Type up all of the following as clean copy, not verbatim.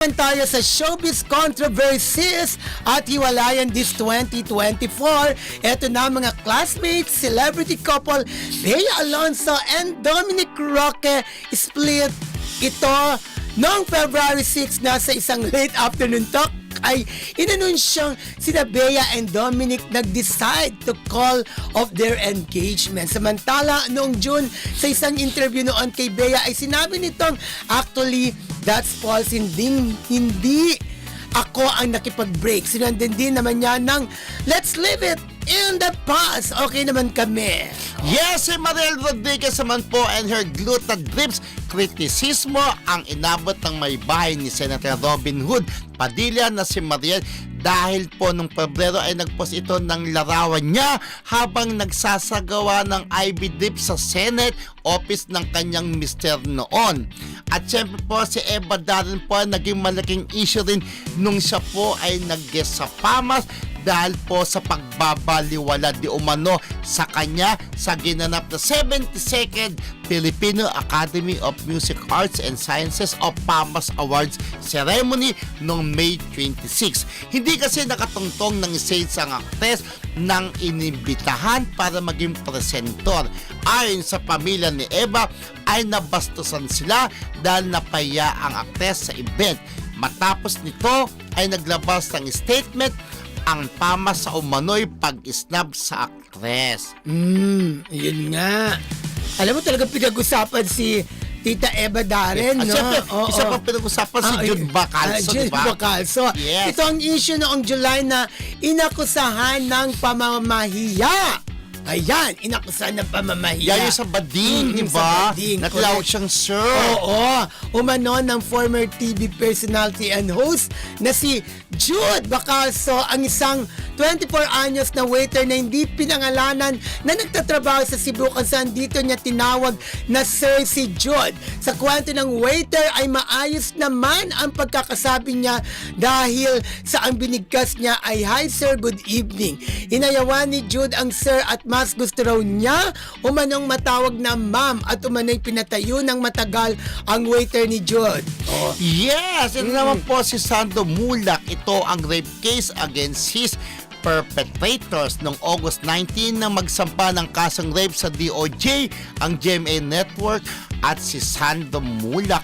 Tayo sa showbiz controversies at hiwalayan this 2024. Ito na mga classmates, celebrity couple Bea Alonzo and Dominic Roque split ito noong February 6 na sa isang late afternoon talk ay inanunsyang sina Bea and Dominic nag-decide to call off their engagement. Samantala, noong June, sa isang interview noon kay Bea ay sinabi nitong, actually, that's false, hindi ako ang nakipag-break. Sinundan din naman niya ng, let's leave it in the past. Okay naman kami. Yes, si Mariel Rodriguez naman po and her gluted lips kritisismo ang inabot ng may bahay ni Senator Robin Hood Padilla na si Mariel dahil po nung Pebrero ay nagpost ito ng larawan niya habang nagsasagawa ng IV drip sa Senate office ng kanyang mister noon. At syempre po si Eva Darren po naging malaking issue rin nung siya po ay nag-guest sa PAMAS dahil po sa pagbabaliwala di umano sa kanya sa ginanap na 72nd Filipino Academy of Music Arts and Sciences o PAMAS Awards ceremony noong May 26. Hindi kasi nakatungtong ng isang aktres nang inimbitahan para maging presentor. Ayon sa pamilya ni Eva ay nabastusan sila dahil napaya ang aktres sa event. Matapos nito ay naglabas ng statement ang PAMAS sa umano'y pag-snub sa aktres. Yun nga. Alam mo talaga pinag-usapan si Tita Eva Darren, At no? syempre, isa pang pinag-usapan si Jude Bacalso, Jude diba? Bacalso. Yes. Ito ang issue noong July na inakusahan ng pamamahiya. Ayan, inakusahan ng pamamahiya. Yan yung sa Bading, di Sa ba? Bading, Natilawag correct. siyang sir. Oo, umano ng former TV personality and host na si Jude Bacalso, ang isang 24 anyos na waiter na hindi pinangalanan na nagtatrabaho sa Cebu kung saan dito niya tinawag na Sir si Jude. Sa kwento ng waiter ay maayos naman ang pagkakasabi niya dahil sa ang binigkas niya ay, "Hi sir, good evening." Inayawan ni Jude ang sir at mas gusto raw niya umanong matawag na ma'am at umano'y pinatayo ng matagal ang waiter ni Jude. Oh. Yes, ito naman po si Sando Mulak. Ito ang rape case against his perpetrators noong August 19 na magsampa ng kasong rape sa DOJ ang GMA Network at si Sando Mulak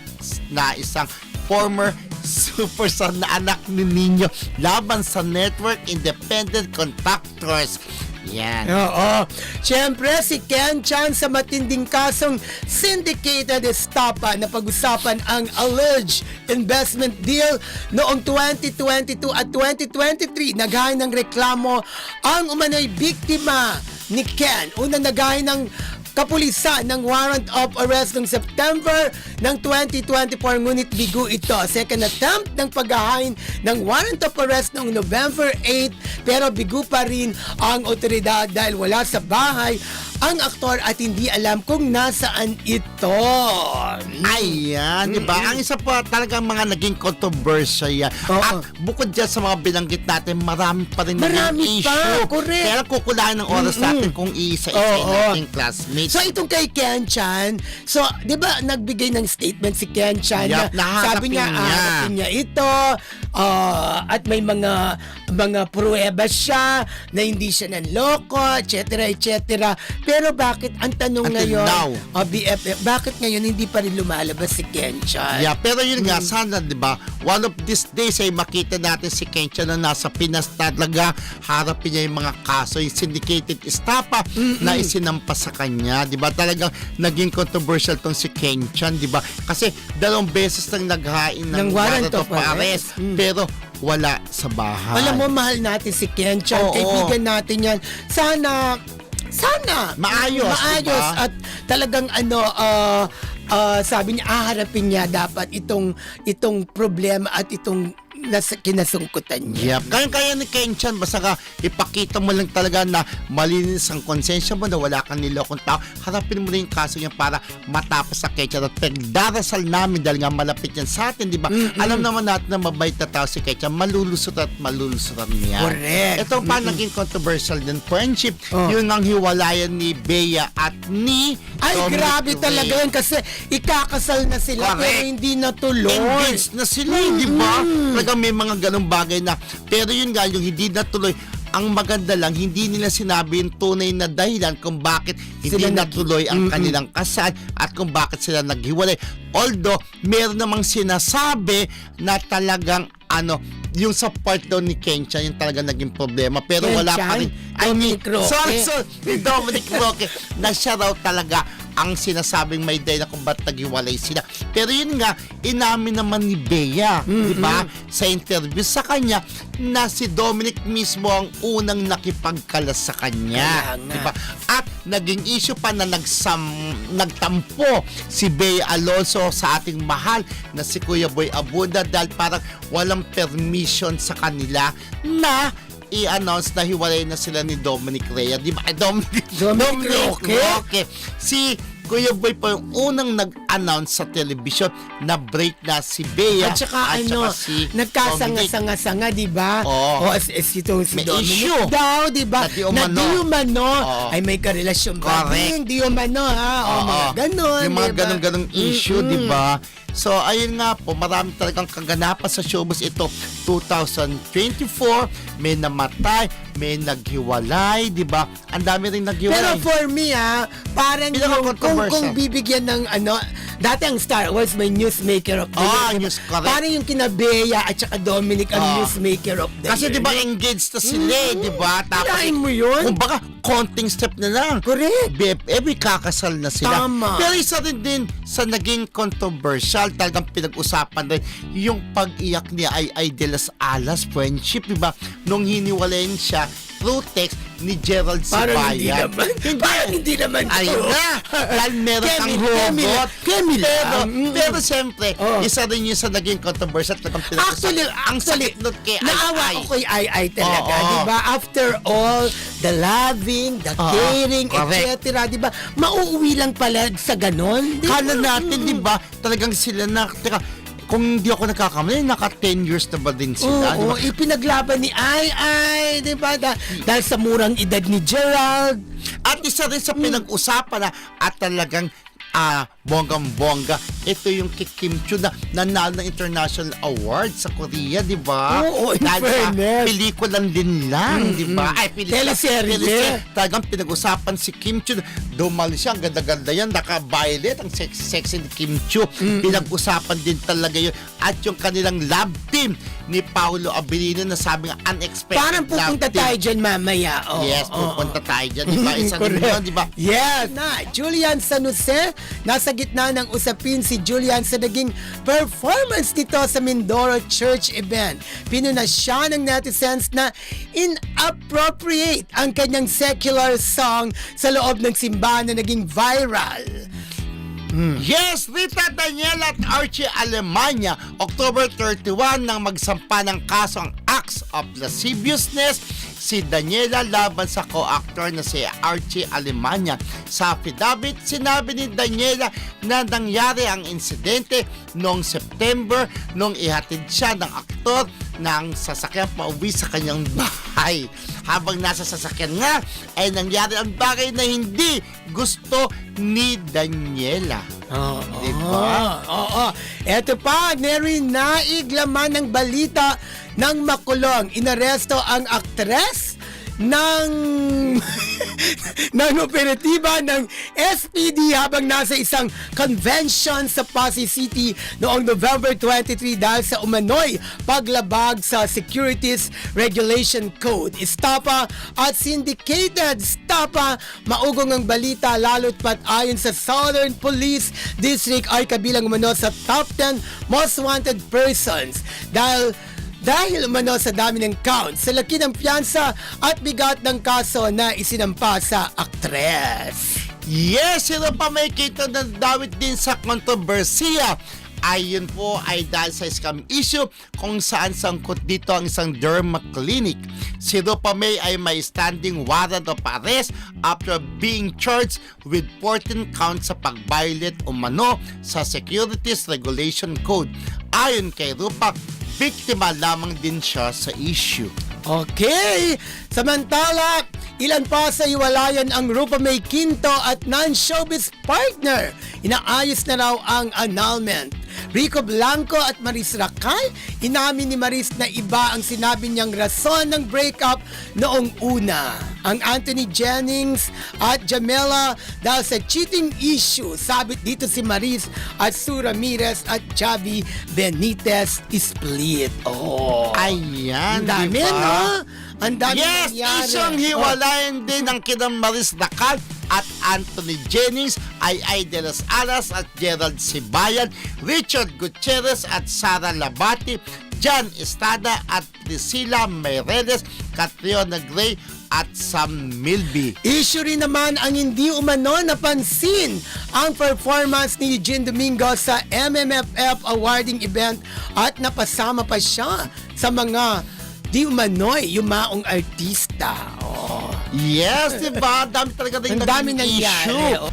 na isang former superstar na anak ni Nino laban sa network independent contractors. Yan. Oo. Siyempre, si Ken Chan sa matinding kasong syndicated estafa na pag-usapan ang alleged investment deal noong 2022 at 2023. Naghain ng reklamo ang umano'y biktima ni Ken. Unang naghain ng kapulisan ng warrant of arrest noong September ng 2024, ngunit bigo ito. Second attempt ng paghahain ng warrant of arrest noong November 8, pero bigo pa rin ang otoridad dahil wala sa bahay ang aktor at hindi alam kung nasaan ito. Ayan, di ba? Ang isa pa talagang mga naging controversial yan. Oo. At bukod dyan sa mga binanggit natin, marami pa rin Marami naging pa, issue. correct. Kaya kukulaan ng oras natin kung iisa-isa Oo. nating classmates. So itong kay Ken Chan, so 'di ba nagbigay ng statement si Ken Chan Yup, na sabi niya haharapin niya ito at may mga pruweba siya na hindi siya nanloko, etc. etc. Pero bakit ang tanong Until ngayon, now. BFF, bakit ngayon hindi pa rin lumalabas si Ken Chan? Yeah, pero yun nga, sana, di ba, one of these days ay makita natin si Kencha na nasa Pinas talaga, harapin niya yung mga kaso, yung syndicated estafa na isinampa sa kanya, di ba? Talagang naging controversial tong si Kencha, di ba? Kasi 2 beses nang naghain ng warrant of arrest, pero wala sa bahay. Alam mo, mahal natin si Ken Chan, Oo. kaibigan natin yan. Sana Maayos, diba? at talagang sabi niya haharapin niya dapat itong problema at itong kinasungkutan niya. Yep. Kaya ni Kenchan, basta ka ipakita mo lang talaga na malinis ang konsensya mo, na wala kang nilokong tao. Harapin mo rin yung kaso niya para matapos sa Kenchan. At pagdarasal namin dahil nga malapit yan sa atin, di ba? Alam naman natin na mabait na tao si Kenchan, malulusot at malulusutan niya. Correct. Ito pa naging controversial din friendship. Yun ang hiwalayan ni Bea at ni Ay, Dominic grabe Rey. talaga yun kasi ikakasal na sila Correct. pero hindi natuloy. Engaged na sila, di ba? Talagang may mga ganong bagay na. Pero yun nga, yung hindi natuloy, ang maganda lang, hindi nila sinabi yung tunay na dahilan kung bakit hindi Sila natuloy ang kanilang kasal at kung bakit sila naghiwalay. Although, meron namang sinasabi na talagang yung sa part daw ni Kenchan yung talaga naging problema, pero wala pa rin. Dominic Roque. Sorry, ni Dominic Roque na siya raw talaga ang sinasabing may day na kung ba't naghiwalay sila. Pero yun nga, inamin naman ni Bea, di ba, sa interview sa kanya, na si Dominic mismo ang unang nakipagkalas sa kanya. Kaya nga. Di ba? At naging issue pa na nagtampo si Bea Alonso sa ating mahal na si Kuya Boy Abunda dahil parang walang permission sa kanila na i-announce na hiwalay na sila ni Dominic Rhea. Di ba? Dominic Roque. Si Kuya Boy po yung unang nag-announce sa television na break na si Bea At saka si nagkasanga-sanga, di ba? Oo. Itong si May Dominic issue. daw, di ba? Na di umano. Oo. Ay may karelasyon ba? Correct. Di umano, ha? O mga ganon. Yung mga di ba? ganong issue, di ba? So, ayun nga po, marami talagang kaganapan sa showbiz ito. 2024, may namatay, may naghiwalay, di ba? Ang dami rin Pero naghiwalay. for me, parang yung, kung bibigyan ng dati ang Star Wars may newsmaker of the year. News, correct. Parang yung kina Bea at saka Dominic ang newsmaker of the Kasi year. di ba engaged na sila, di ba? Tapos, Kinain mo yun? kung baka, konting step na lang. Correct. Every kakasal na sila. Tama. Pero isa rin din sa naging controversial, talagang pinag-usapan rin, yung pag-iyak niya ay de las Alas friendship, di ba? Nung hiniwalayin siya through text ni Gerald Parang hindi Sibayan. naman. Parang hindi naman. Ayun na. Dahil meron kang hugot. Pero siyempre, isa rin yun sa naging controversial. Actually, ang sakit nun kay naawa Ai. ko kay Ai talaga, Oo. di ba? After all, the loving, the caring, correct. etc., di ba? Mauuwi lang pala sa ganon. Di ba? Kala natin, di ba, talagang sila na, kung hindi ako nakakamali, naka 10 years na ba din sila? di ba? Ipinaglaban ni Ai, di ba? Dahil sa murang edad ni Gerald. At isa rin sa pinag-usapan na at talagang bonggang-bongga. Ito yung kay Kim Chiu na nanalo ng international award sa Korea, di ba? Oo, in Dahil sa fairness. pelikulang din lang, di ba? Ay, Teleserye. Talagang pinag-usapan si Kim Chiu. Dumali siya, ang ganda-ganda yan. Naka-violet, ang sexy ni Kim Chiu. Pinag-usapan din talaga yun. At yung kanilang love team ni Paolo Abilino na sabi nga unexpected Parang pupunta love team. tayo dyan mamaya. Yes, pupunta tayo dyan, di ba? Isa din yun, di ba? Yes! Na, Julian San Jose, nasa gitna ng usapin si Julian sa naging performance nito sa Mindoro Church event. Pinuna siya ng netizens na inappropriate ang kanyang secular song sa loob ng simbahan na naging viral. Yes, Rita Daniela at Archie Alemania, October 31 nang magsampa ng kaso ang acts of lasciviousness si Daniela laban sa co-actor na si Archie Alemania. Sa affidavit, sinabi ni Daniela na nangyari ang insidente noong September nung ihatid siya ng aktor ng sasakyan pauwi sa kanyang bahay. Habang nasa sasakyan nga, ay nangyari ang bagay na hindi gusto ni Daniela. Diba? Oo. Eto pa, naiglaman ng balita ng makulong. Inaresto ang aktres ng operatiba ng SPD habang nasa isang convention sa Pasay City noong November 23 dahil sa umano'y paglabag sa Securities Regulation Code. Estapa at syndicated stapa, maugong ang balita lalo't pat ayon sa Southern Police District ay kabilang umano sa top 10 most wanted persons dahil umano sa dami ng count, sa laki ng piyansa at bigat ng kaso na isinampa sa aktres. Yes, sino pa may kita na dawit din sa kontrobersiya? Ayon po ay dahil sa scam issue kung saan sangkot dito ang isang derma clinic. Si Rupa May ay may standing warrant of arrest after being charged with 14 counts sa pag-violate umano sa Securities Regulation Code. Ayon kay Rupa, biktima lamang din siya sa issue. Okay! Samantala, ilan pa sa iwalayan ang Rupa May Quinto at non-showbiz partner. Inaayos na raw ang annulment. Rico Blanco at Maris Racal, inamin ni Maris na iba ang sinabi niyang rason ng breakup noong una. Ang Anthony Jennings at Jamela dahil sa cheating issue, sabit dito si Maris at Sue Ramirez at Javi Benitez split. Oh, Ayan, ang dami, diba? no? Ang dami Yes, nangyari. isang hiwalayan din ng kina Maris Racal at Anthony Jennings ay de las Alas at Gerald Sibayan, Richard Gutierrez at Sara Labati, Jan Estrada at Priscilla Meireles, Catriona Gray at Sam Milby. Issue rin naman ang hindi umano napansin ang performance ni Eugene Domingo sa MMFF awarding event at napasama pa siya sa mga di umano'y yumaong artista. Oh. Yes, diba? Dami talaga rin Ang dami naging nangyari. issue. Oh.